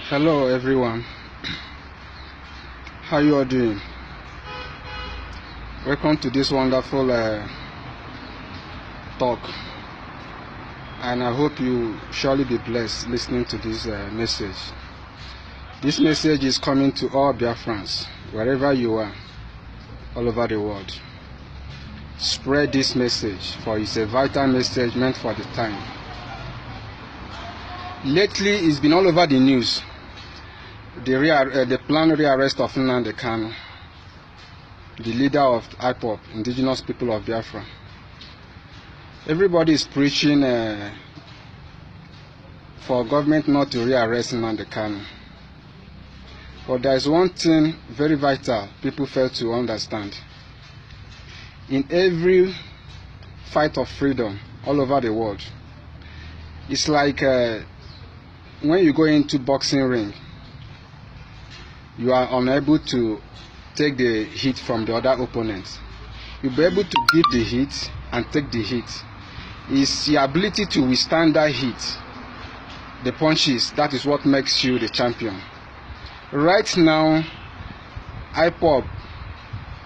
Hello everyone, how you all doing? Welcome to this wonderful talk, and I hope you surely be blessed listening to this message. This message is coming to all Biafrans, wherever you are, all over the world. Spread this message, for it's a vital message meant for the time. Lately, it's been all over the news. The planned rearrest of Nnamdi Kanu, the leader of Ipob, indigenous people of Biafra. Everybody is preaching for government not to rearrest Nnamdi Kanu. But there is one thing very vital people fail to understand. In every fight of freedom all over the world, it's like when you go into boxing ring, you are unable to take the hit from the other opponent. You'll be able to give the hit and take the hit. It's your ability to withstand that hit, the punches, that is what makes you the champion. Right now, Ipob,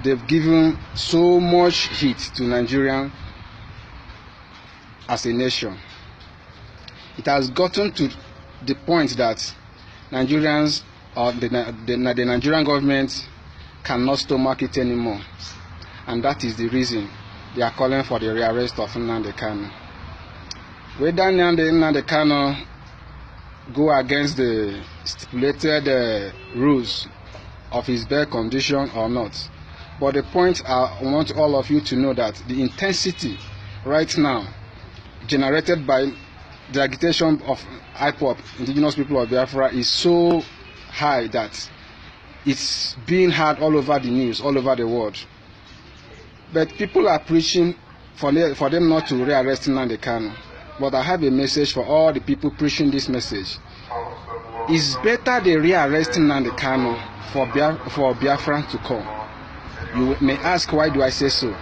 they've given so much hit to Nigeria as a nation. It has gotten to the point that Nigerians or the Nigerian government cannot stomach it anymore, and that is the reason they are calling for the rearrest of Nnamdi Kanu. Whether Nnamdi Kanu go against the stipulated rules of his bail condition or not, but the point I want all of you to know that the intensity right now generated by the agitation of Ipob, indigenous people of Biafra, is so high that it's being heard all over the news, all over the world. But people are preaching for them not to rearrest Nnamdi Kanu. But I have a message for all the people preaching this message. It's better they rearrest Nnamdi Kanu for Biafra to come. You may ask, why do I say so?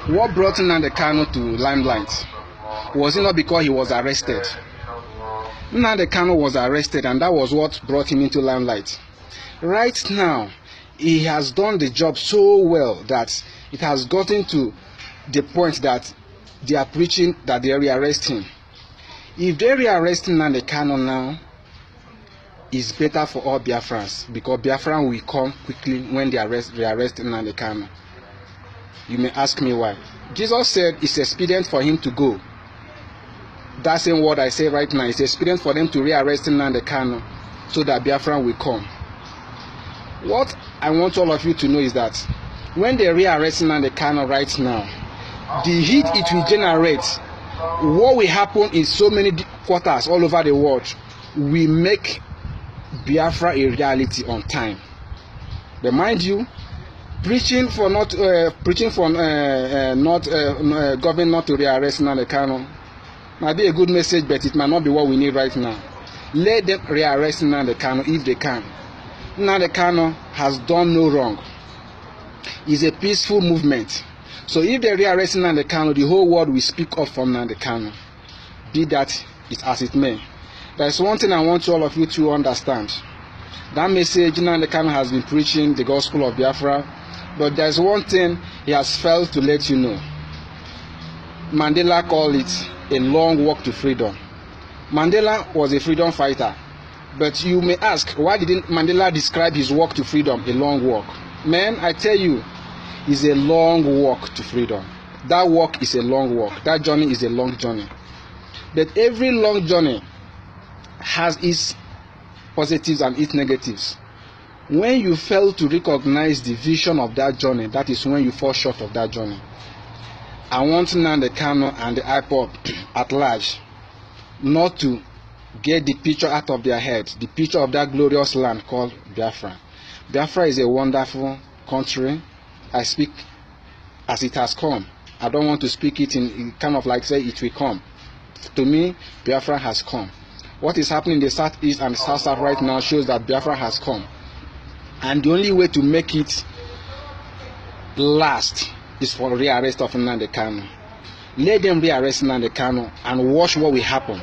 What brought Nnamdi Kanu to limelight? Was it not because he was arrested? Nnamdi Kanu was arrested, and that was what brought him into limelight. Right now, he has done the job so well that it has gotten to the point that they are preaching that they rearrest him. If they rearrest Nnamdi Kanu now, it's better for all Biafrans, because Biafran will come quickly when they rearrest Nnamdi Kanu. You may ask me why. Jesus said it's expedient for him to go. That same word I say right now, it's expedient for them to rearrest Nnamdi Kanu so that Biafran will come. What I want all of you to know is that when they rearrest Nnamdi Kanu right now, the heat it will generate, what will happen in so many quarters all over the world, will make Biafra a reality on time. But mind you, preaching for government not to rearrest Nnamdi Kanu might be a good message, but it might not be what we need right now. Let them rearrest Nnamdi Kanu if they can. Nnamdi Kanu has done no wrong. It's a peaceful movement. So if they rearrest Nnamdi Kanu, the whole world will speak up for Nnamdi Kanu. Be that as it may. There's one thing I want all of you to understand. That message Nnamdi Kanu has been preaching, the gospel of Biafra, but there's one thing he has failed to let you know. Mandela called it a long walk to freedom. Mandela was a freedom fighter, but you may ask, why didn't Mandela describe his walk to freedom a long walk? Man, I tell you, it's a long walk to freedom. That walk is a long walk. That journey is a long journey. But every long journey has its positives and its negatives. When you fail to recognize the vision of that journey, that is when you fall short of that journey. I want Nnamdi Kanu and the Ipob at large not to get the picture out of their head, the picture of that glorious land called Biafra. Biafra is a wonderful country. I speak as it has come. I don't want to speak it in kind of like say it will come. To me, Biafra has come. What is happening in the southeast and south right now shows that Biafra has come. And the only way to make it last is for rearrest of Nnamdi Kanu. Let them rearrest Nnamdi Kanu and watch what will happen.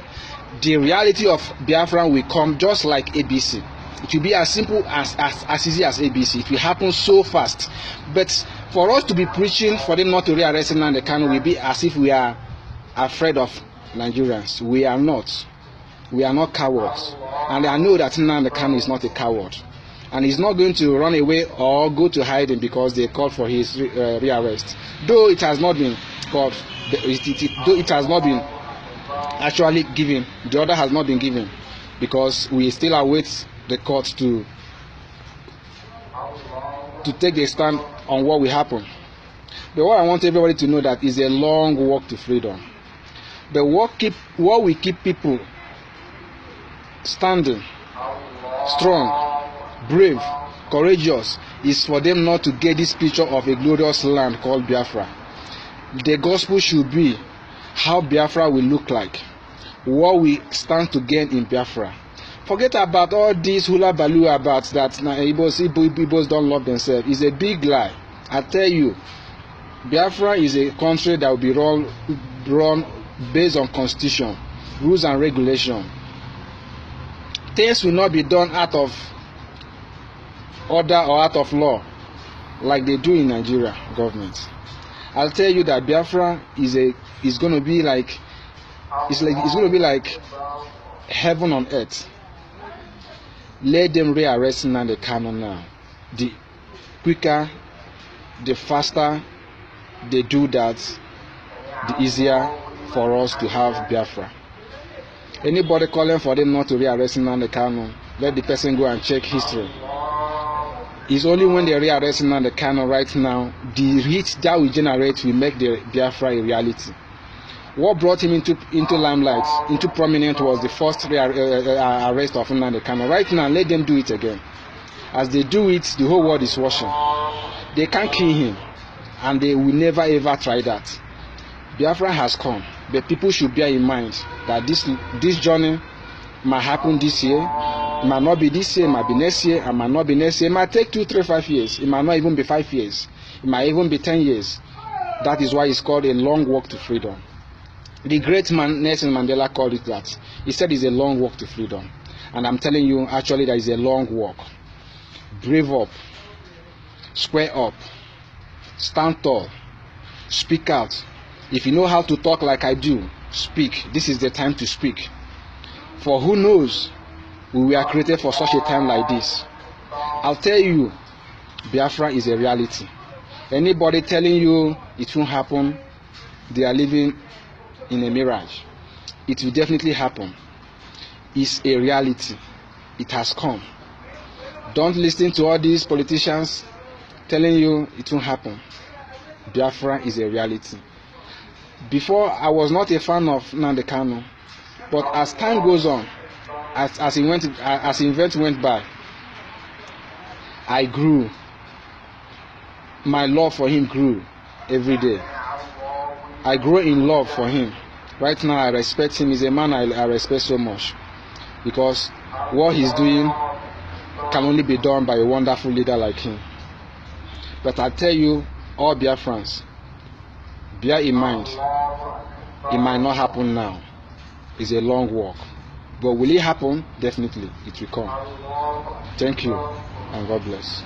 the reality of Biafra will come just like ABC. It will be as simple as easy as ABC. It will happen so fast. But for us to be preaching for them not to rearrest Nnamdi Kanu will be as if we are afraid of Nigerians. We are not. We are not cowards. And I know that Nnamdi Kanu is not a coward. And he's not going to run away or go to hiding because they called for his rearrest. Though it has not been called, though it has not been actually given, the order has not been given, because we still await the court to take the stand on what will happen. But what I want everybody to know that is a long walk to freedom. But what will keep people standing strong, brave, courageous is for them not to get this picture of a glorious land called Biafra. The gospel should be how Biafra will look like, what we stand to gain in Biafra. Forget about all this hula baloo about that Igbos don't love themselves. It's a big lie. I tell you, Biafra is a country that will be run based on constitution, rules and regulation. Things will not be done out of order or out of law like they do in Nigeria government. I'll tell you that Biafra is going to be like heaven on earth. Let them rearrest Nnamdi Kanu now. The quicker, the faster they do that, the easier for us to have Biafra. Anybody calling for them not to rearrest Nnamdi Kanu, let the person go and check history. It's only when they rearrest Nnamdi Kanu right now, the heat that we generate will make the Biafra a reality. What brought him into limelight, into prominence, was the first arrest of Nnamdi Kanu. Right now, let them do it again. As they do it, the whole world is watching. They can't kill him, and they will never ever try that. Biafra has come, but people should bear in mind that this journey might happen this year. It might not be this year, it might be next year, it might not be next year. It might take 2, 3, 5 years. It might not even be 5 years. It might even be 10 years. That is why it's called a long walk to freedom. The great man Nelson Mandela called it that. He said it's a long walk to freedom. And I'm telling you, actually, that is a long walk. Brave up. Square up. Stand tall. Speak out. If you know how to talk like I do, speak. This is the time to speak. For who knows, we were created for such a time like this. I'll tell you, Biafra is a reality. Anybody telling you it won't happen, they are living in a mirage. It will definitely happen. It's a reality. It has come. Don't listen to all these politicians telling you it won't happen. Biafra is a reality. Before, I was not a fan of Nnamdi Kanu, but as time goes on, as events went by, I grew. My love for him grew every day. I grew in love for him. Right now, I respect him. He's a man I respect so much, because what he's doing can only be done by a wonderful leader like him. But I tell you, all Biafrans, bear in mind, it might not happen now. It's a long walk. But will it happen? Definitely, it will come. Thank you, and God bless.